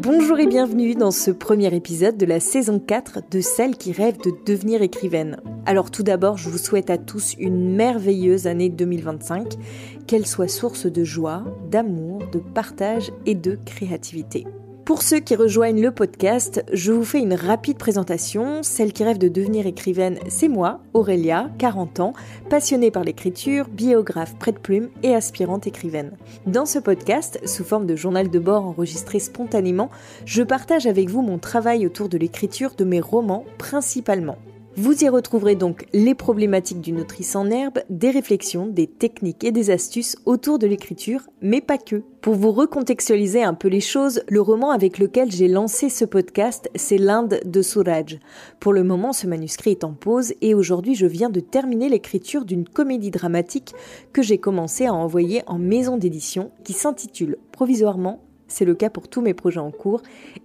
Bonjour et bienvenue dans ce premier épisode de la saison 4 de Celles qui rêvent de devenir écrivaine. Alors tout d'abord, je vous souhaite à tous une merveilleuse année 2025, qu'elle soit source de joie, d'amour, de partage et de créativité. Pour ceux qui rejoignent le podcast, je vous fais une rapide présentation. Celle qui rêve de devenir écrivaine, c'est moi, Aurélia, 40 ans, passionnée par l'écriture, biographe prête-plume et aspirante écrivaine. Dans ce podcast, sous forme de journal de bord enregistré spontanément, je partage avec vous mon travail autour de l'écriture de mes romans principalement. Vous y retrouverez donc les problématiques d'une autrice en herbe, des réflexions, des techniques et des astuces autour de l'écriture, mais pas que. Pour vous recontextualiser un peu les choses, le roman avec lequel j'ai lancé ce podcast, c'est l'Inde de Suraj. Pour le moment, ce manuscrit est en pause et aujourd'hui, je viens de terminer l'écriture d'une comédie dramatique que j'ai commencé à envoyer en maison d'édition qui s'intitule provisoirement, c'est le cas pour tous mes projets en cours,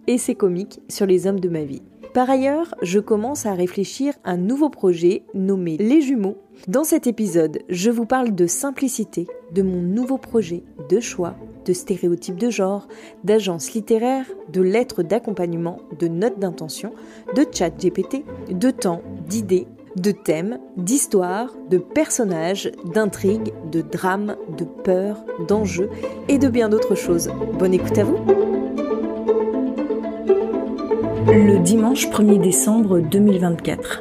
et c'est comique sur les hommes de ma vie. Par ailleurs, je commence à réfléchir à un nouveau projet nommé Les Jumeaux. Dans cet épisode, je vous parle de simplicité, de mon nouveau projet, de choix, de stéréotypes de genre, d'agences littéraires, de lettres d'accompagnement, de notes d'intention, de chat GPT, de temps, d'idées, de thèmes, d'histoires, de personnages, d'intrigues, de drames, de peurs, d'enjeux et de bien d'autres choses. Bonne écoute à vous! Le dimanche 1er décembre 2024.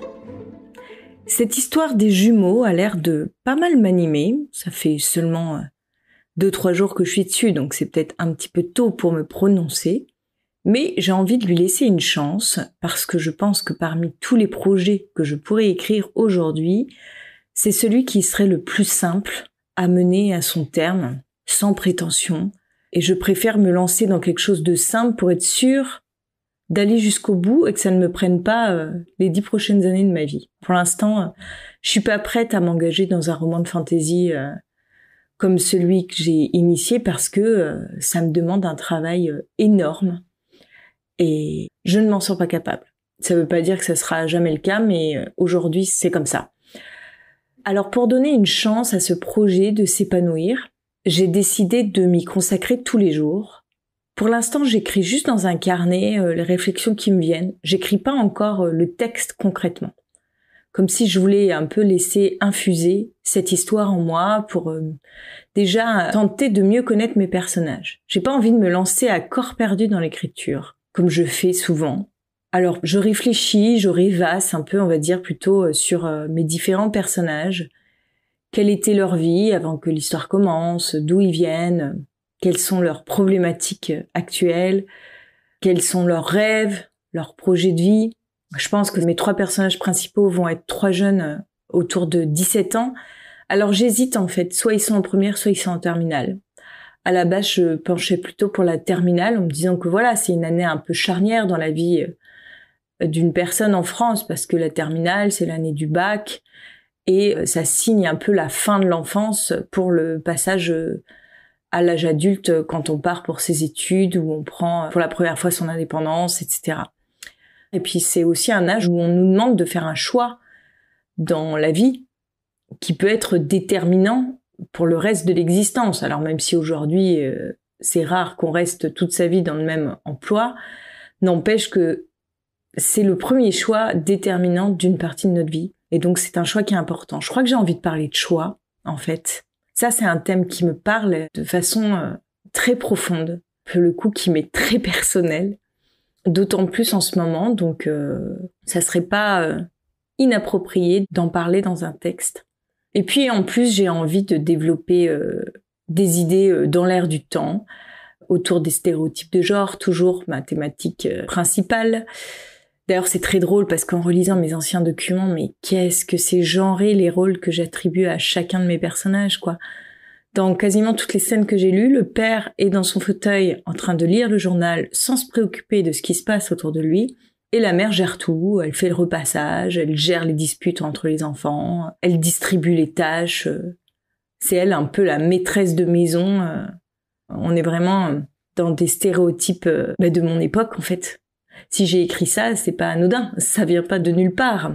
Cette histoire des jumeaux a l'air de pas mal m'animer. Ça fait seulement 2-3 jours que je suis dessus, donc c'est peut-être un petit peu tôt pour me prononcer. Mais j'ai envie de lui laisser une chance, parce que je pense que parmi tous les projets que je pourrais écrire aujourd'hui, c'est celui qui serait le plus simple à mener à son terme, sans prétention. Et je préfère me lancer dans quelque chose de simple pour être sûre d'aller jusqu'au bout et que ça ne me prenne pas les 10 prochaines années de ma vie. Pour l'instant, je suis pas prête à m'engager dans un roman de fantasy comme celui que j'ai initié parce que ça me demande un travail énorme et je ne m'en sens pas capable. Ça veut pas dire que ça sera jamais le cas, mais aujourd'hui, c'est comme ça. Alors, pour donner une chance à ce projet de s'épanouir, j'ai décidé de m'y consacrer tous les jours. Pour l'instant, j'écris juste dans un carnet les réflexions qui me viennent. J'écris pas encore le texte concrètement. Comme si je voulais un peu laisser infuser cette histoire en moi pour déjà tenter de mieux connaître mes personnages. J'ai pas envie de me lancer à corps perdu dans l'écriture, comme je fais souvent. Alors, je réfléchis, je rêvasse un peu, on va dire, plutôt sur mes différents personnages. Quelle était leur vie avant que l'histoire commence, d'où ils viennent, quelles sont leurs problématiques actuelles, quels sont leurs rêves, leurs projets de vie. Je pense que mes 3 personnages principaux vont être 3 jeunes autour de 17 ans. Alors j'hésite en fait, soit ils sont en première, soit ils sont en terminale. À la base, je penchais plutôt pour la terminale en me disant que voilà, c'est une année un peu charnière dans la vie d'une personne en France parce que la terminale, c'est l'année du bac et ça signe un peu la fin de l'enfance pour le passage à l'âge adulte quand on part pour ses études, où on prend pour la première fois son indépendance, etc. Et puis c'est aussi un âge où on nous demande de faire un choix dans la vie qui peut être déterminant pour le reste de l'existence. Alors même si aujourd'hui c'est rare qu'on reste toute sa vie dans le même emploi, n'empêche que c'est le premier choix déterminant d'une partie de notre vie. Et donc c'est un choix qui est important. Je crois que j'ai envie de parler de choix, en fait. Ça, c'est un thème qui me parle de façon très profonde, pour le coup qui m'est très personnel, d'autant plus en ce moment, donc ça serait pas inapproprié d'en parler dans un texte. Et puis en plus, j'ai envie de développer des idées dans l'air du temps, autour des stéréotypes de genre, toujours ma thématique principale. D'ailleurs, c'est très drôle parce qu'en relisant mes anciens documents, mais qu'est-ce que c'est genré les rôles que j'attribue à chacun de mes personnages, quoi. Dans quasiment toutes les scènes que j'ai lues, le père est dans son fauteuil en train de lire le journal sans se préoccuper de ce qui se passe autour de lui. Et la mère gère tout, elle fait le repassage, elle gère les disputes entre les enfants, elle distribue les tâches. C'est elle un peu la maîtresse de maison. On est vraiment dans des stéréotypes de mon époque, en fait. Si j'ai écrit ça, c'est pas anodin, ça vient pas de nulle part.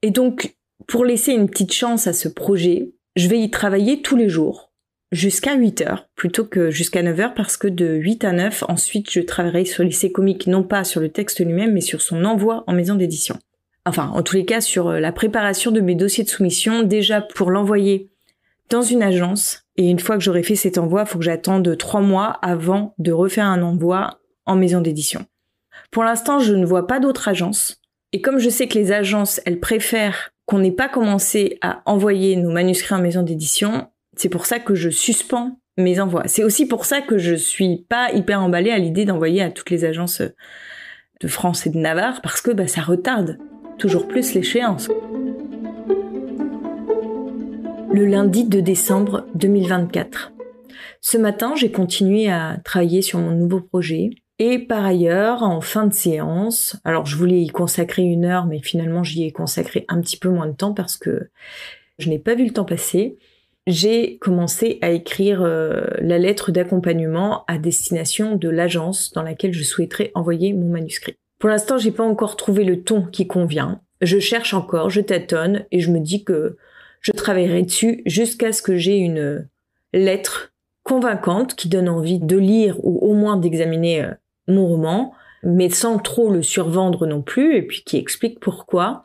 Et donc, pour laisser une petite chance à ce projet, je vais y travailler tous les jours. jusqu'à 8 heures, plutôt que jusqu'à 9 heures, parce que de 8 à 9, ensuite, je travaillerai sur l'essai comique, non pas sur le texte lui-même, mais sur son envoi en maison d'édition. Enfin, en tous les cas, sur la préparation de mes dossiers de soumission, déjà pour l'envoyer dans une agence. Et une fois que j'aurai fait cet envoi, il faut que j'attende 3 mois avant de refaire un envoi en maison d'édition. Pour l'instant, je ne vois pas d'autres agences. Et comme je sais que les agences, elles préfèrent qu'on n'ait pas commencé à envoyer nos manuscrits en maison d'édition, c'est pour ça que je suspends mes envois. C'est aussi pour ça que je suis pas hyper emballée à l'idée d'envoyer à toutes les agences de France et de Navarre, parce que ça retarde toujours plus l'échéance. Le lundi 2 décembre 2024. Ce matin, j'ai continué à travailler sur mon nouveau projet. Et par ailleurs, en fin de séance, alors je voulais y consacrer 1 heure, mais finalement j'y ai consacré un petit peu moins de temps parce que je n'ai pas vu le temps passer. J'ai commencé à écrire la lettre d'accompagnement à destination de l'agence dans laquelle je souhaiterais envoyer mon manuscrit. Pour l'instant, j'ai pas encore trouvé le ton qui convient. Je cherche encore, je tâtonne et je me dis que je travaillerai dessus jusqu'à ce que j'ai une lettre convaincante qui donne envie de lire ou au moins d'examiner mon roman, mais sans trop le survendre non plus, et puis qui explique pourquoi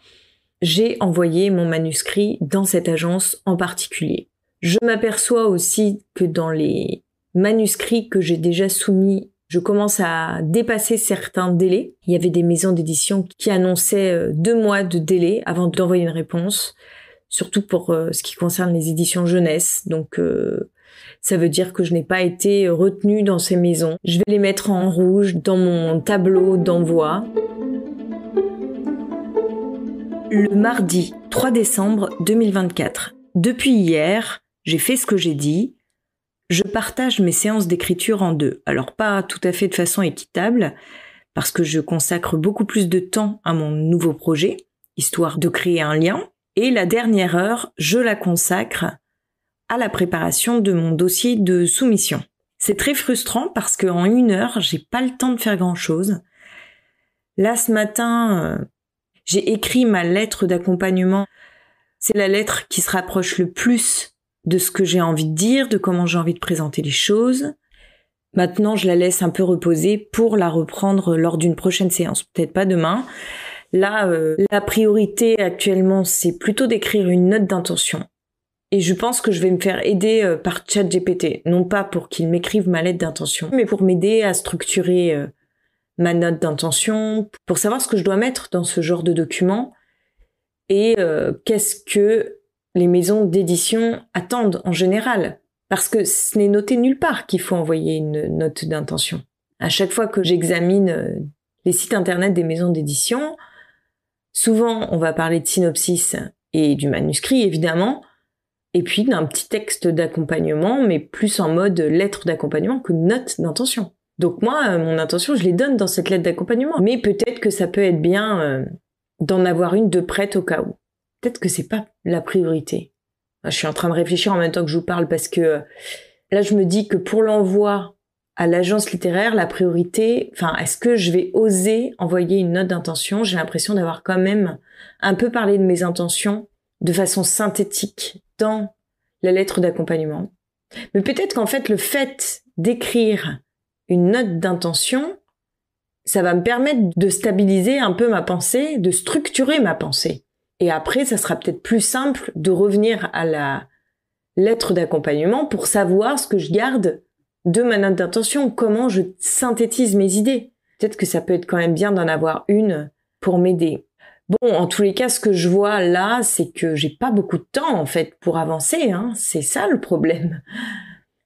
j'ai envoyé mon manuscrit dans cette agence en particulier. Je m'aperçois aussi que dans les manuscrits que j'ai déjà soumis, je commence à dépasser certains délais. Il y avait des maisons d'édition qui annonçaient 2 mois de délai avant d'envoyer une réponse, surtout pour ce qui concerne les éditions jeunesse. Donc ça veut dire que je n'ai pas été retenue dans ces maisons. Je vais les mettre en rouge dans mon tableau d'envoi. Le mardi 3 décembre 2024. Depuis hier, j'ai fait ce que j'ai dit. Je partage mes séances d'écriture en 2. Alors pas tout à fait de façon équitable, parce que je consacre beaucoup plus de temps à mon nouveau projet, histoire de créer un lien. Et la dernière heure, je la consacre à la préparation de mon dossier de soumission. C'est très frustrant parce qu'en 1 heure, j'ai pas le temps de faire grand chose. Là, ce matin, j'ai écrit ma lettre d'accompagnement. C'est la lettre qui se rapproche le plus de ce que j'ai envie de dire, de comment j'ai envie de présenter les choses. Maintenant, je la laisse un peu reposer pour la reprendre lors d'une prochaine séance. Peut-être pas demain. Là, la priorité actuellement, c'est plutôt d'écrire une note d'intention. Et je pense que je vais me faire aider par ChatGPT. Non pas pour qu'il m'écrive ma lettre d'intention, mais pour m'aider à structurer ma note d'intention, pour savoir ce que je dois mettre dans ce genre de document et qu'est-ce que les maisons d'édition attendent en général. Parce que ce n'est noté nulle part qu'il faut envoyer une note d'intention. À chaque fois que j'examine les sites internet des maisons d'édition, souvent on va parler de synopsis et du manuscrit évidemment, et puis d'un petit texte d'accompagnement, mais plus en mode lettre d'accompagnement que note d'intention. Donc moi, mon intention, je les donne dans cette lettre d'accompagnement. Mais peut-être que ça peut être bien d'en avoir une de prête au cas où. Peut-être que c'est pas la priorité. Je suis en train de réfléchir en même temps que je vous parle parce que là, je me dis que pour l'envoi à l'agence littéraire, la priorité, est-ce que je vais oser envoyer une note d'intention? J'ai l'impression d'avoir quand même un peu parlé de mes intentions de façon synthétique dans la lettre d'accompagnement. Mais peut-être qu'en fait, le fait d'écrire une note d'intention, ça va me permettre de stabiliser un peu ma pensée, de structurer ma pensée. Et après, ça sera peut-être plus simple de revenir à la lettre d'accompagnement pour savoir ce que je garde de ma note d'intention, comment je synthétise mes idées. Peut-être que ça peut être quand même bien d'en avoir une pour m'aider. Bon, en tous les cas, ce que je vois là, c'est que j'ai pas beaucoup de temps, en fait, pour avancer, hein. C'est ça le problème.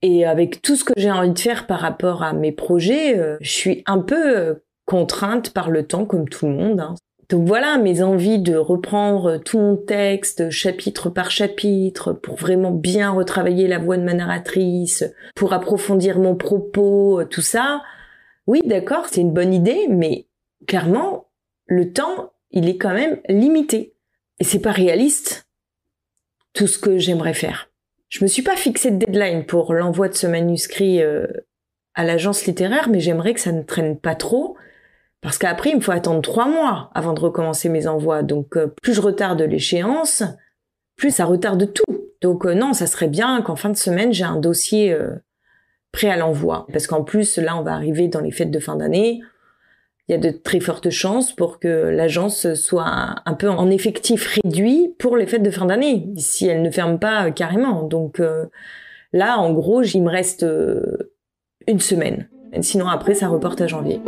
Et avec tout ce que j'ai envie de faire par rapport à mes projets, je suis un peu contrainte par le temps, comme tout le monde, hein. Donc voilà, mes envies de reprendre tout mon texte, chapitre par chapitre, pour vraiment bien retravailler la voix de ma narratrice, pour approfondir mon propos, tout ça. Oui, d'accord, c'est une bonne idée, mais clairement, le temps, il est quand même limité. Et c'est pas réaliste, tout ce que j'aimerais faire. Je me suis pas fixé de deadline pour l'envoi de ce manuscrit à l'agence littéraire, mais j'aimerais que ça ne traîne pas trop, parce qu'après, il me faut attendre 3 mois avant de recommencer mes envois. Donc, plus je retarde l'échéance, plus ça retarde tout. Donc non, ça serait bien qu'en fin de semaine, j'ai un dossier prêt à l'envoi. Parce qu'en plus, là, on va arriver dans les fêtes de fin d'année. Il y a de très fortes chances pour que l'agence soit un peu en effectif réduit pour les fêtes de fin d'année, si elle ne ferme pas carrément. Donc là, en gros, il me reste une semaine. Sinon, après, ça reporte à janvier.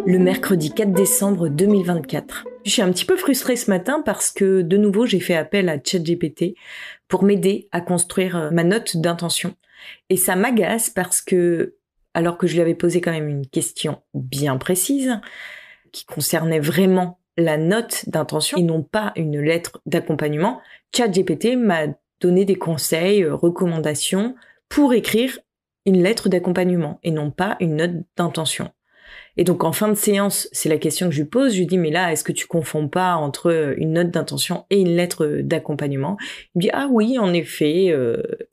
Le mercredi 4 décembre 2024. Je suis un petit peu frustrée ce matin parce que, de nouveau, j'ai fait appel à ChatGPT pour m'aider à construire ma note d'intention. Et ça m'agace parce que, alors que je lui avais posé quand même une question bien précise, qui concernait vraiment la note d'intention et non pas une lettre d'accompagnement, ChatGPT m'a donné des conseils, recommandations pour écrire une lettre d'accompagnement et non pas une note d'intention. Et donc en fin de séance, c'est la question que je lui pose, je lui dis mais là, est-ce que tu confonds pas entre une note d'intention et une lettre d'accompagnement? Il me dit ah oui, en effet,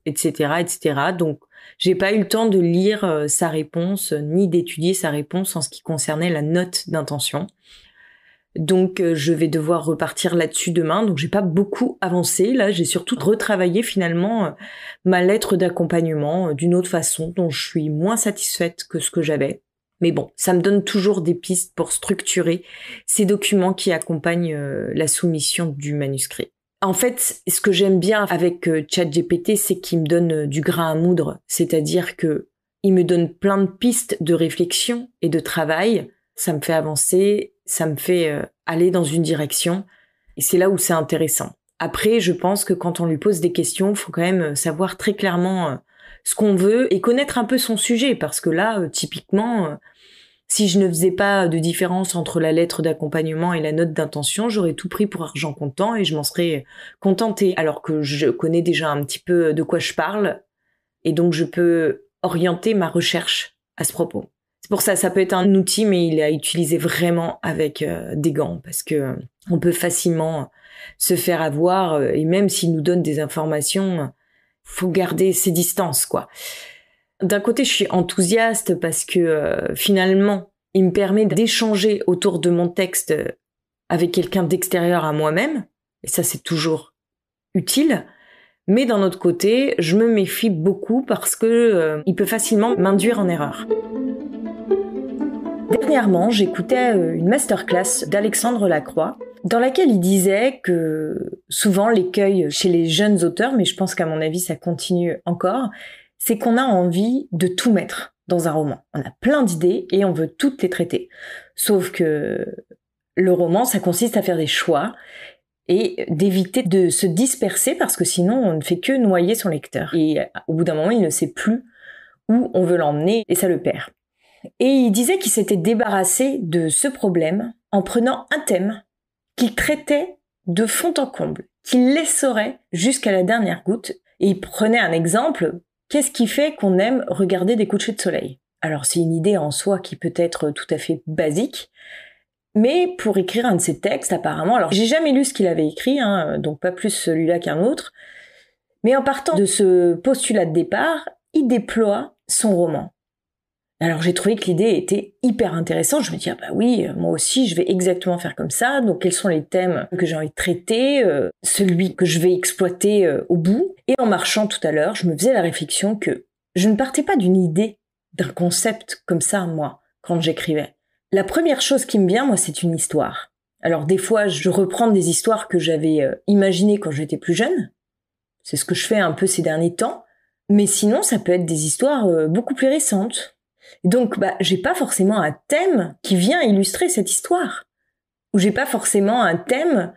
etc., etc. Donc j'ai pas eu le temps de lire sa réponse ni d'étudier sa réponse en ce qui concernait la note d'intention. Donc je vais devoir repartir là-dessus demain. Donc j'ai pas beaucoup avancé. Là, j'ai surtout retravaillé finalement ma lettre d'accompagnement d'une autre façon, dont je suis moins satisfaite que ce que j'avais. Mais bon, ça me donne toujours des pistes pour structurer ces documents qui accompagnent la soumission du manuscrit. En fait, ce que j'aime bien avec ChatGPT, c'est qu'il me donne du grain à moudre. C'est-à-dire que il me donne plein de pistes de réflexion et de travail. Ça me fait avancer, ça me fait aller dans une direction. Et c'est là où c'est intéressant. Après, je pense que quand on lui pose des questions, il faut quand même savoir très clairement ce qu'on veut et connaître un peu son sujet. Parce que là, typiquement, si je ne faisais pas de différence entre la lettre d'accompagnement et la note d'intention, j'aurais tout pris pour argent comptant et je m'en serais contentée. Alors que je connais déjà un petit peu de quoi je parle et donc je peux orienter ma recherche à ce propos. C'est pour ça, ça peut être un outil, mais il est à utiliser vraiment avec des gants parce que on peut facilement se faire avoir et même s'il nous donne des informations, faut garder ses distances, quoi. D'un côté, je suis enthousiaste parce que finalement, il me permet d'échanger autour de mon texte avec quelqu'un d'extérieur à moi-même, et ça c'est toujours utile. Mais d'un autre côté, je me méfie beaucoup parce que il peut facilement m'induire en erreur. Dernièrement, j'écoutais une masterclass d'Alexandre Lacroix, dans laquelle il disait que souvent l'écueil chez les jeunes auteurs, mais je pense qu'à mon avis ça continue encore, c'est qu'on a envie de tout mettre dans un roman. On a plein d'idées et on veut toutes les traiter. Sauf que le roman, ça consiste à faire des choix et d'éviter de se disperser parce que sinon on ne fait que noyer son lecteur. Et au bout d'un moment, il ne sait plus où on veut l'emmener et ça le perd. Et il disait qu'il s'était débarrassé de ce problème en prenant un thème qu'il traitait de fond en comble, qu'il l'essorait jusqu'à la dernière goutte. Et il prenait un exemple. Qu'est-ce qui fait qu'on aime regarder des couchers de soleil? Alors c'est une idée en soi qui peut être tout à fait basique, mais pour écrire un de ses textes apparemment, alors j'ai jamais lu ce qu'il avait écrit, donc pas plus celui-là qu'un autre, mais en partant de ce postulat de départ, il déploie son roman. Alors j'ai trouvé que l'idée était hyper intéressante, je me dis ah bah oui, moi aussi je vais exactement faire comme ça, donc quels sont les thèmes que j'ai envie de traiter, celui que je vais exploiter au bout. Et en marchant tout à l'heure, je me faisais la réflexion que je ne partais pas d'une idée, d'un concept comme ça moi, quand j'écrivais. La première chose qui me vient, moi, c'est une histoire. Alors des fois, je reprends des histoires que j'avais imaginées quand j'étais plus jeune, c'est ce que je fais un peu ces derniers temps, mais sinon ça peut être des histoires beaucoup plus récentes. Donc, j'ai pas forcément un thème qui vient illustrer cette histoire. Ou j'ai pas forcément un thème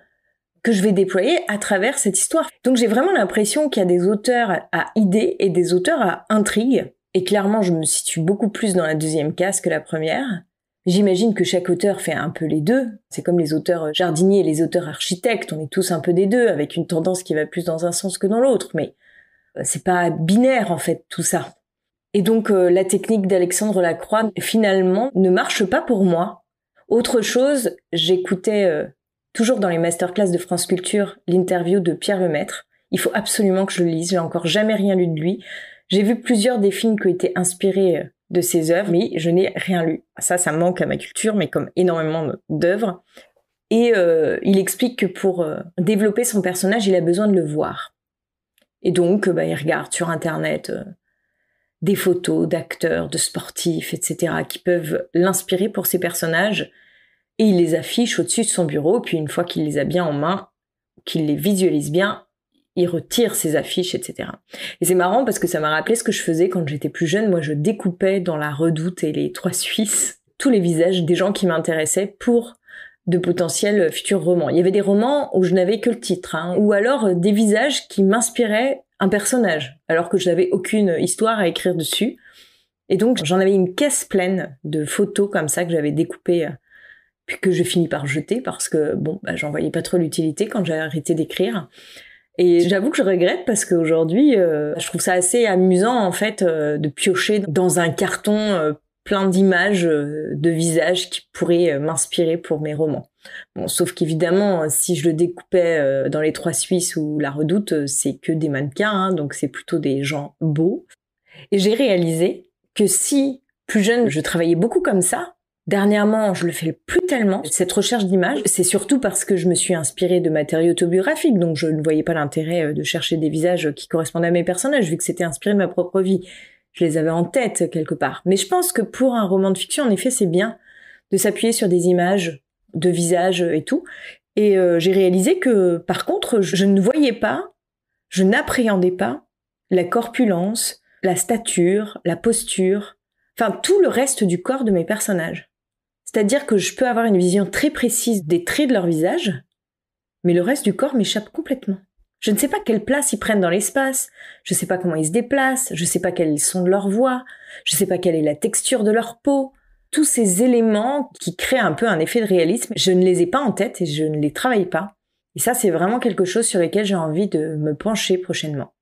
que je vais déployer à travers cette histoire. Donc, j'ai vraiment l'impression qu'il y a des auteurs à idées et des auteurs à intrigue. Et clairement, je me situe beaucoup plus dans la deuxième case que la première. J'imagine que chaque auteur fait un peu les deux. C'est comme les auteurs jardiniers et les auteurs architectes. On est tous un peu des deux, avec une tendance qui va plus dans un sens que dans l'autre. Mais c'est pas binaire, en fait, tout ça. Et donc la technique d'Alexandre Lacroix finalement ne marche pas pour moi. Autre chose, j'écoutais toujours dans les masterclass de France Culture l'interview de Pierre Lemaitre. Il faut absolument que je le lise, j'ai encore jamais rien lu de lui. J'ai vu plusieurs des films qui ont été inspirés de ses œuvres, mais je n'ai rien lu. Ça manque à ma culture, mais comme énormément d'œuvres. Et il explique que pour développer son personnage, il a besoin de le voir. Et donc, il regarde sur Internet des photos d'acteurs, de sportifs, etc., qui peuvent l'inspirer pour ses personnages, et il les affiche au-dessus de son bureau, puis une fois qu'il les a bien en main, qu'il les visualise bien, il retire ses affiches, etc. Et c'est marrant parce que ça m'a rappelé ce que je faisais quand j'étais plus jeune. Moi, je découpais dans La Redoute et Les Trois Suisses tous les visages des gens qui m'intéressaient pour de potentiels futurs romans. Il y avait des romans où je n'avais que le titre, ou alors des visages qui m'inspiraient un personnage, alors que je n'avais aucune histoire à écrire dessus. Et donc, j'en avais une caisse pleine de photos comme ça que j'avais découpées, puis que je finis par jeter parce que, j'en voyais pas trop l'utilité quand j'ai arrêté d'écrire. Et j'avoue que je regrette parce qu'aujourd'hui, je trouve ça assez amusant, en fait, de piocher dans un carton plein d'images de visages qui pourraient m'inspirer pour mes romans. Bon, sauf qu'évidemment, si je le découpais dans Les Trois Suisses ou La Redoute, c'est que des mannequins, donc c'est plutôt des gens beaux. Et j'ai réalisé que si, plus jeune, je travaillais beaucoup comme ça, dernièrement, je le fais plus tellement. Cette recherche d'images, c'est surtout parce que je me suis inspirée de matériaux autobiographiques, donc je ne voyais pas l'intérêt de chercher des visages qui correspondaient à mes personnages, vu que c'était inspiré de ma propre vie. Je les avais en tête quelque part. Mais je pense que pour un roman de fiction, en effet, c'est bien de s'appuyer sur des images de visages et tout. Et j'ai réalisé que, par contre, je ne voyais pas, je n'appréhendais pas la corpulence, la stature, la posture, enfin tout le reste du corps de mes personnages. C'est-à-dire que je peux avoir une vision très précise des traits de leur visage, mais le reste du corps m'échappe complètement. Je ne sais pas quelle place ils prennent dans l'espace, je ne sais pas comment ils se déplacent, je ne sais pas quels sont de leur voix, je ne sais pas quelle est la texture de leur peau. Tous ces éléments qui créent un peu un effet de réalisme, je ne les ai pas en tête et je ne les travaille pas. Et ça, c'est vraiment quelque chose sur lequel j'ai envie de me pencher prochainement.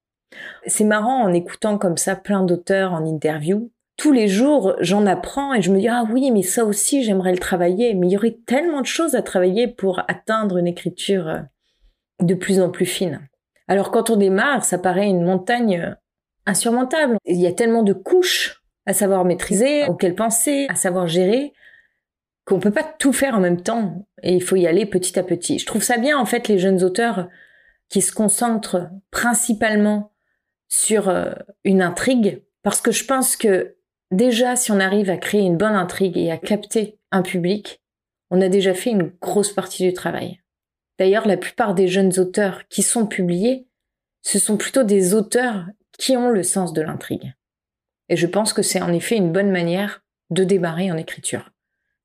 C'est marrant en écoutant comme ça plein d'auteurs en interview. Tous les jours, j'en apprends et je me dis « Ah oui, mais ça aussi, j'aimerais le travailler. » Mais il y aurait tellement de choses à travailler pour atteindre une écriture de plus en plus fine. Alors quand on démarre, ça paraît une montagne insurmontable. Il y a tellement de couches à savoir maîtriser, auxquelles penser, à savoir gérer, qu'on peut pas tout faire en même temps. Et il faut y aller petit à petit. Je trouve ça bien, en fait, les jeunes auteurs qui se concentrent principalement sur une intrigue, parce que je pense que déjà, si on arrive à créer une bonne intrigue et à capter un public, on a déjà fait une grosse partie du travail. D'ailleurs, la plupart des jeunes auteurs qui sont publiés, ce sont plutôt des auteurs qui ont le sens de l'intrigue. Et je pense que c'est en effet une bonne manière de démarrer en écriture.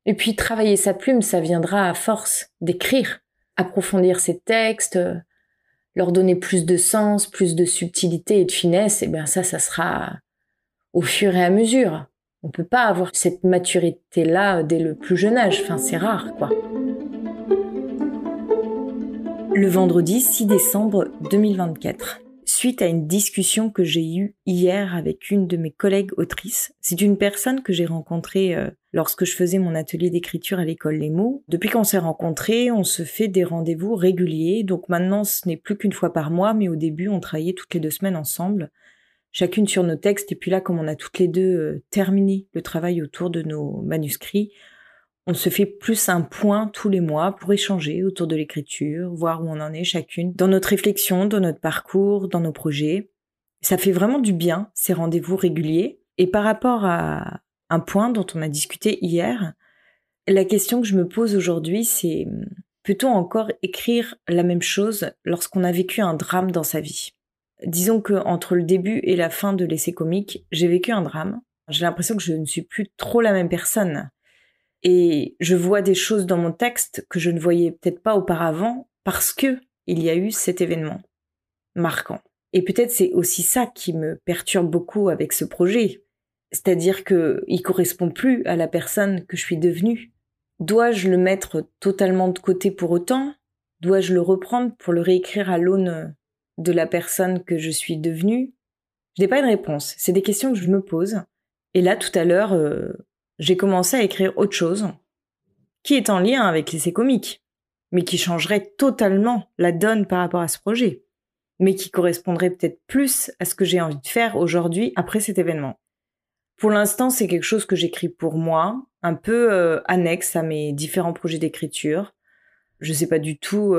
Et puis, travailler sa plume, ça viendra à force d'écrire, approfondir ses textes, leur donner plus de sens, plus de subtilité et de finesse, et bien ça sera au fur et à mesure. On peut pas avoir cette maturité-là dès le plus jeune âge, enfin c'est rare, quoi. Le vendredi 6 décembre 2024. Suite à une discussion que j'ai eue hier avec une de mes collègues autrices, c'est une personne que j'ai rencontrée lorsque je faisais mon atelier d'écriture à l'école Les Mots. Depuis qu'on s'est rencontrés, on se fait des rendez-vous réguliers, donc maintenant ce n'est plus qu'une fois par mois, mais au début on travaillait toutes les 2 semaines ensemble, chacune sur nos textes, et puis là comme on a toutes les deux terminé le travail autour de nos manuscrits, on se fait plus un point tous les mois pour échanger autour de l'écriture, voir où on en est chacune, dans notre réflexion, dans notre parcours, dans nos projets. Ça fait vraiment du bien, ces rendez-vous réguliers. Et par rapport à un point dont on a discuté hier, la question que je me pose aujourd'hui, c'est peut-on encore écrire la même chose lorsqu'on a vécu un drame dans sa vie ? Disons que entre le début et la fin de l'essai comique, j'ai vécu un drame. J'ai l'impression que je ne suis plus trop la même personne. Et je vois des choses dans mon texte que je ne voyais peut-être pas auparavant parce que il y a eu cet événement marquant. Et peut-être c'est aussi ça qui me perturbe beaucoup avec ce projet. C'est-à-dire que il correspond plus à la personne que je suis devenue. Dois-je le mettre totalement de côté pour autant ? Dois-je le reprendre pour le réécrire à l'aune de la personne que je suis devenue ? Je n'ai pas une réponse. C'est des questions que je me pose. Et là, tout à l'heure, j'ai commencé à écrire autre chose qui est en lien avec l'essai comique, mais qui changerait totalement la donne par rapport à ce projet, mais qui correspondrait peut-être plus à ce que j'ai envie de faire aujourd'hui après cet événement. Pour l'instant, c'est quelque chose que j'écris pour moi, un peu annexe à mes différents projets d'écriture. Je sais pas du tout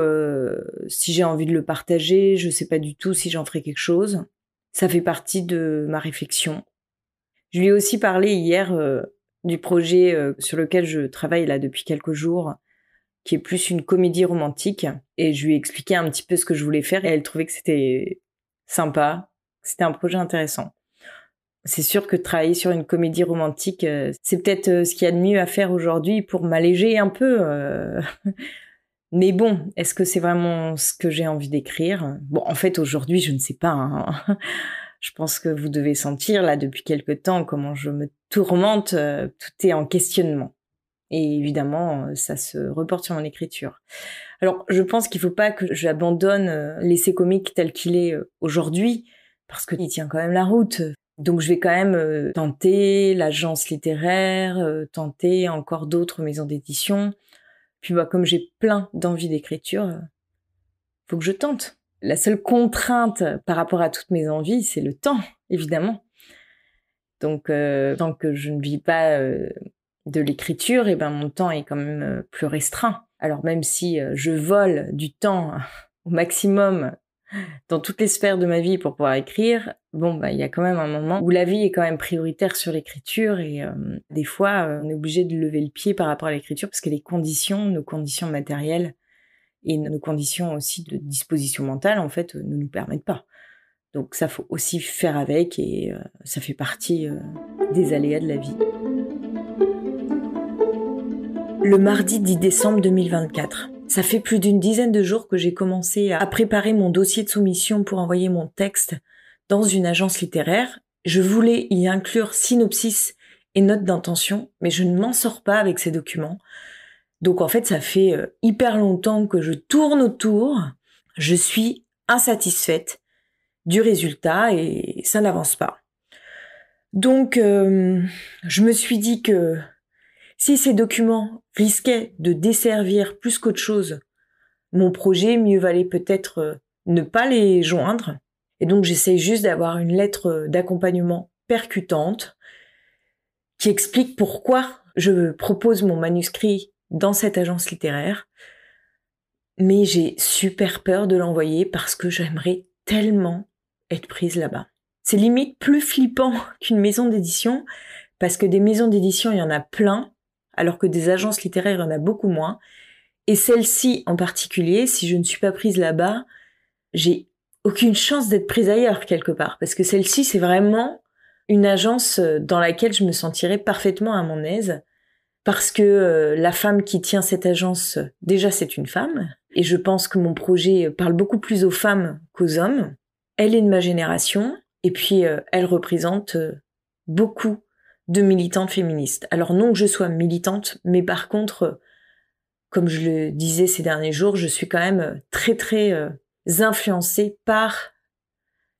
si j'ai envie de le partager, je sais pas du tout si j'en ferai quelque chose. Ça fait partie de ma réflexion. Je lui ai aussi parlé hier du projet sur lequel je travaille là depuis quelques jours, qui est plus une comédie romantique. Et je lui ai expliqué un petit peu ce que je voulais faire et elle trouvait que c'était sympa, que c'était un projet intéressant. C'est sûr que travailler sur une comédie romantique, c'est peut-être ce qu'il y a de mieux à faire aujourd'hui pour m'alléger un peu. Mais bon, est-ce que c'est vraiment ce que j'ai envie d'écrire ? Bon, en fait, aujourd'hui, je ne sais pas. Hein. Je pense que vous devez sentir, là, depuis quelque temps, comment je me tourmente. Tout est en questionnement. Et évidemment, ça se reporte sur mon écriture. Alors, je pense qu'il ne faut pas que j'abandonne l'essai comique tel qu'il est aujourd'hui, parce qu'il tient quand même la route. Donc je vais quand même tenter l'agence littéraire, tenter encore d'autres maisons d'édition. Puis comme j'ai plein d'envie d'écriture, faut que je tente. La seule contrainte par rapport à toutes mes envies, c'est le temps, évidemment. Donc tant que je ne vis pas de l'écriture, mon temps est quand même plus restreint. Alors même si je vole du temps au maximum dans toutes les sphères de ma vie pour pouvoir écrire, il y a quand même un moment où la vie est quand même prioritaire sur l'écriture et des fois, on est obligé de lever le pied par rapport à l'écriture parce que les conditions, nos conditions matérielles et nos conditions aussi de disposition mentale, en fait, ne nous permettent pas. Donc ça, faut aussi faire avec et ça fait partie des aléas de la vie. Le mardi 10 décembre 2024. Ça fait plus d'une dizaine de jours que j'ai commencé à préparer mon dossier de soumission pour envoyer mon texte dans une agence littéraire. Je voulais y inclure synopsis et notes d'intention, mais je ne m'en sors pas avec ces documents. Donc en fait, ça fait hyper longtemps que je tourne autour. Je suis insatisfaite du résultat et ça n'avance pas. Donc je me suis dit que si ces documents risquaient de desservir plus qu'autre chose mon projet, mieux valait peut-être ne pas les joindre. Et donc j'essaye juste d'avoir une lettre d'accompagnement percutante qui explique pourquoi je propose mon manuscrit dans cette agence littéraire. Mais j'ai super peur de l'envoyer parce que j'aimerais tellement être prise là-bas. C'est limite plus flippant qu'une maison d'édition parce que des maisons d'édition, il y en a plein, alors que des agences littéraires, il y en a beaucoup moins. Et celle-ci en particulier, si je ne suis pas prise là-bas, j'ai aucune chance d'être prise ailleurs quelque part. Parce que celle-ci, c'est vraiment une agence dans laquelle je me sentirais parfaitement à mon aise. Parce que la femme qui tient cette agence, déjà c'est une femme. Et je pense que mon projet parle beaucoup plus aux femmes qu'aux hommes. Elle est de ma génération. Et puis elle représente beaucoup de militantes féministes. Alors non que je sois militante, mais par contre, comme je le disais ces derniers jours, je suis quand même très très influencée par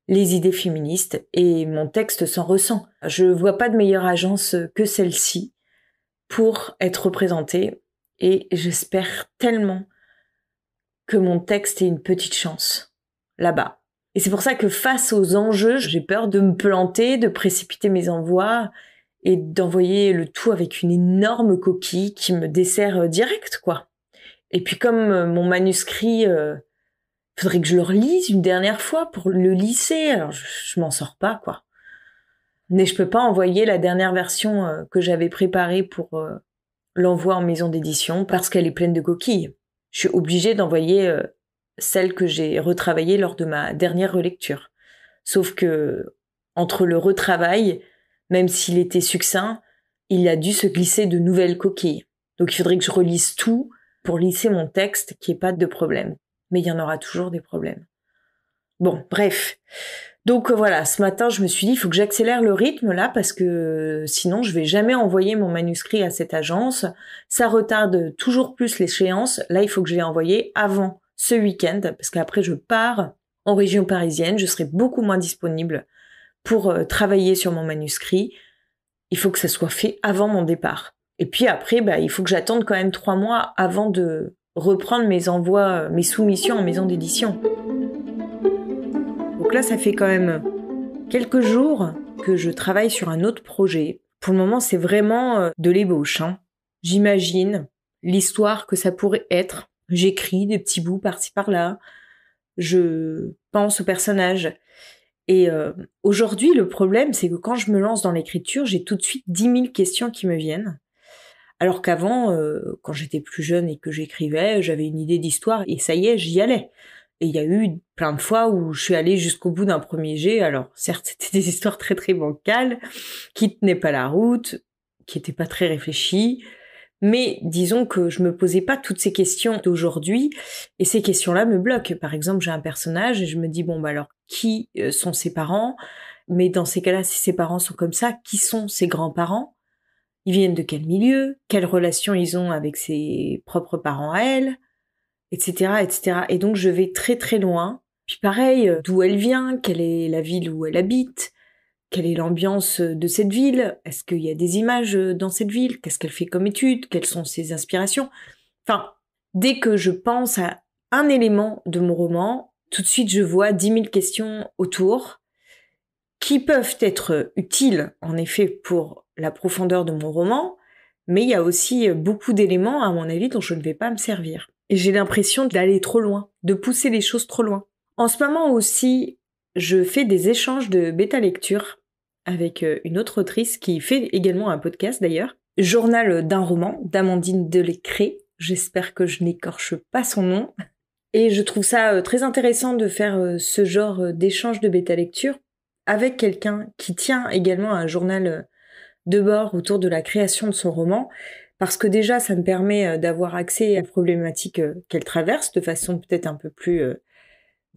les idées féministes et mon texte s'en ressent. Je vois pas de meilleure agence que celle-ci pour être représentée et j'espère tellement que mon texte ait une petite chance là-bas. Et c'est pour ça que face aux enjeux, j'ai peur de me planter, de précipiter mes envois et d'envoyer le tout avec une énorme coquille qui me dessert direct, quoi. Et puis comme mon manuscrit, faudrait que je le relise une dernière fois pour le lisser, alors je m'en sors pas, quoi. Mais je peux pas envoyer la dernière version que j'avais préparée pour l'envoi en maison d'édition parce qu'elle est pleine de coquilles. Je suis obligée d'envoyer celle que j'ai retravaillée lors de ma dernière relecture. Sauf que entre le retravail, même s'il était succinct, il a dû se glisser de nouvelles coquilles. Donc il faudrait que je relise tout pour lisser mon texte, qu'il n'y ait pas de problème. Mais il y en aura toujours des problèmes. Bon, bref. Donc voilà, ce matin, je me suis dit, il faut que j'accélère le rythme là, parce que sinon, je vais jamais envoyer mon manuscrit à cette agence. Ça retarde toujours plus l'échéance. Là, il faut que je l'ai envoyé avant ce week-end, parce qu'après, je pars en région parisienne. Je serai beaucoup moins disponible pour travailler sur mon manuscrit. Il faut que ça soit fait avant mon départ. Et puis après, il faut que j'attende quand même 3 mois avant de reprendre mes envois, mes soumissions en maison d'édition. Donc là, ça fait quand même quelques jours que je travaille sur un autre projet. Pour le moment, c'est vraiment de l'ébauche. J'imagine l'histoire que ça pourrait être. J'écris des petits bouts par-ci par-là. Je pense au personnage. Et aujourd'hui, le problème, c'est que quand je me lance dans l'écriture, j'ai tout de suite 10 000 questions qui me viennent. Alors qu'avant, quand j'étais plus jeune et que j'écrivais, j'avais une idée d'histoire et ça y est, j'y allais. Et il y a eu plein de fois où je suis allée jusqu'au bout d'un premier jet. Alors certes, c'était des histoires très très bancales, qui tenaient pas la route, qui étaient pas très réfléchies. Mais disons que je me posais pas toutes ces questions d'aujourd'hui, et ces questions-là me bloquent. Par exemple, j'ai un personnage et je me dis, bon bah alors, qui sont ses parents? Mais dans ces cas-là, si ses parents sont comme ça, qui sont ses grands-parents? Ils viennent de quel milieu? Quelle relation ils ont avec ses propres parents à elle? Etc., etc. Et donc je vais très très loin. Puis pareil, d'où elle vient? Quelle est la ville où elle habite? Quelle est l'ambiance de cette ville? Est-ce qu'il y a des images dans cette ville? Qu'est-ce qu'elle fait comme étude? Quelles sont ses inspirations? Enfin, dès que je pense à un élément de mon roman, tout de suite je vois 10 000 questions autour qui peuvent être utiles, en effet, pour la profondeur de mon roman, mais il y a aussi beaucoup d'éléments, à mon avis, dont je ne vais pas me servir. Et j'ai l'impression d'aller trop loin, de pousser les choses trop loin. En ce moment aussi, je fais des échanges de bêta-lecture avec une autre autrice qui fait également un podcast d'ailleurs. Journal d'un roman d'Amandine Delecré. J'espère que je n'écorche pas son nom. Et je trouve ça très intéressant de faire ce genre d'échange de bêta-lecture avec quelqu'un qui tient également un journal de bord autour de la création de son roman, parce que déjà ça me permet d'avoir accès aux problématiques qu'elle traverse de façon peut-être un peu plus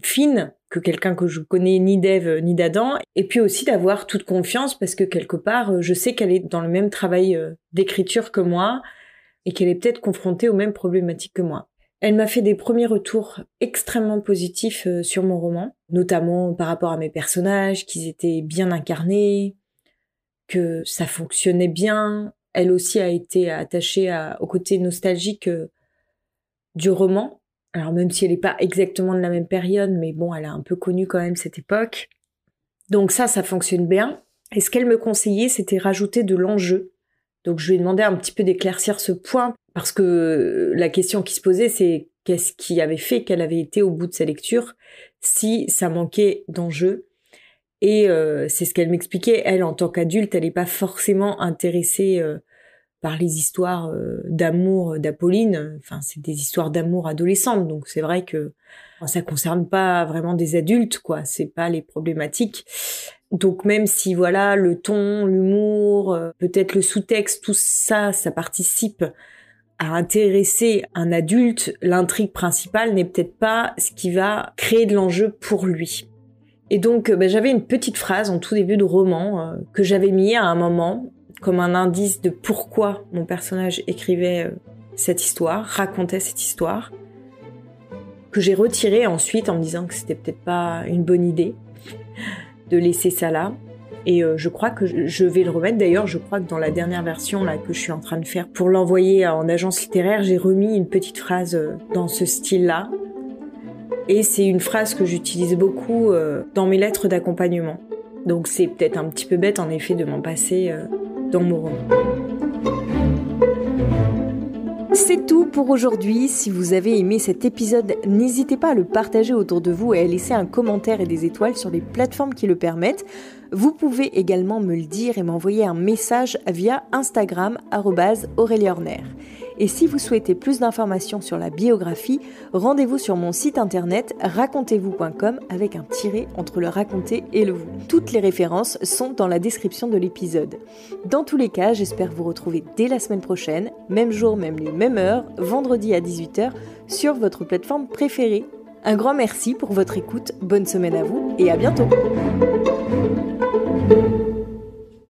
fine que quelqu'un que je connais ni d'Ève ni d'Adam, et puis aussi d'avoir toute confiance parce que quelque part je sais qu'elle est dans le même travail d'écriture que moi et qu'elle est peut-être confrontée aux mêmes problématiques que moi. Elle m'a fait des premiers retours extrêmement positifs sur mon roman, notamment par rapport à mes personnages, qu'ils étaient bien incarnés, que ça fonctionnait bien. Elle aussi a été attachée au côté nostalgique du roman. Alors même si elle n'est pas exactement de la même période, mais bon, elle a un peu connu quand même cette époque. Donc ça fonctionne bien. Et ce qu'elle me conseillait, c'était rajouter de l'enjeu. Donc je lui ai demandé un petit peu d'éclaircir ce point, parce que la question qui se posait, c'est qu'est-ce qui avait fait qu'elle avait été au bout de sa lecture si ça manquait d'enjeu. Et c'est ce qu'elle m'expliquait. Elle, en tant qu'adulte, elle n'est pas forcément intéressée par les histoires d'amour d'Apolline. Enfin, c'est des histoires d'amour adolescentes, donc c'est vrai que ça concerne pas vraiment des adultes, quoi. C'est pas les problématiques. Donc même si voilà, le ton, l'humour, peut-être le sous-texte, tout ça, ça participe à intéresser un adulte, l'intrigue principale n'est peut-être pas ce qui va créer de l'enjeu pour lui. Et donc j'avais une petite phrase en tout début de roman que j'avais mis à un moment comme un indice de pourquoi mon personnage écrivait cette histoire, racontait cette histoire, que j'ai retirée ensuite en me disant que c'était peut-être pas une bonne idée de laisser ça là. Et je crois que je vais le remettre. D'ailleurs, je crois que dans la dernière version là que je suis en train de faire pour l'envoyer en agence littéraire, j'ai remis une petite phrase dans ce style-là. Et c'est une phrase que j'utilise beaucoup dans mes lettres d'accompagnement. Donc c'est peut-être un petit peu bête en effet de m'en passer dans mon roman. C'est tout pour aujourd'hui. Si vous avez aimé cet épisode, n'hésitez pas à le partager autour de vous et à laisser un commentaire et des étoiles sur les plateformes qui le permettent. Vous pouvez également me le dire et m'envoyer un message via Instagram @AurélieHorner. Et si vous souhaitez plus d'informations sur la biographie, rendez-vous sur mon site internet racontez-vous.com avec un tiret entre le raconter et le vous. Toutes les références sont dans la description de l'épisode. Dans tous les cas, j'espère vous retrouver dès la semaine prochaine, même jour, même lieu, même heure, vendredi à 18h, sur votre plateforme préférée. Un grand merci pour votre écoute, bonne semaine à vous et à bientôt!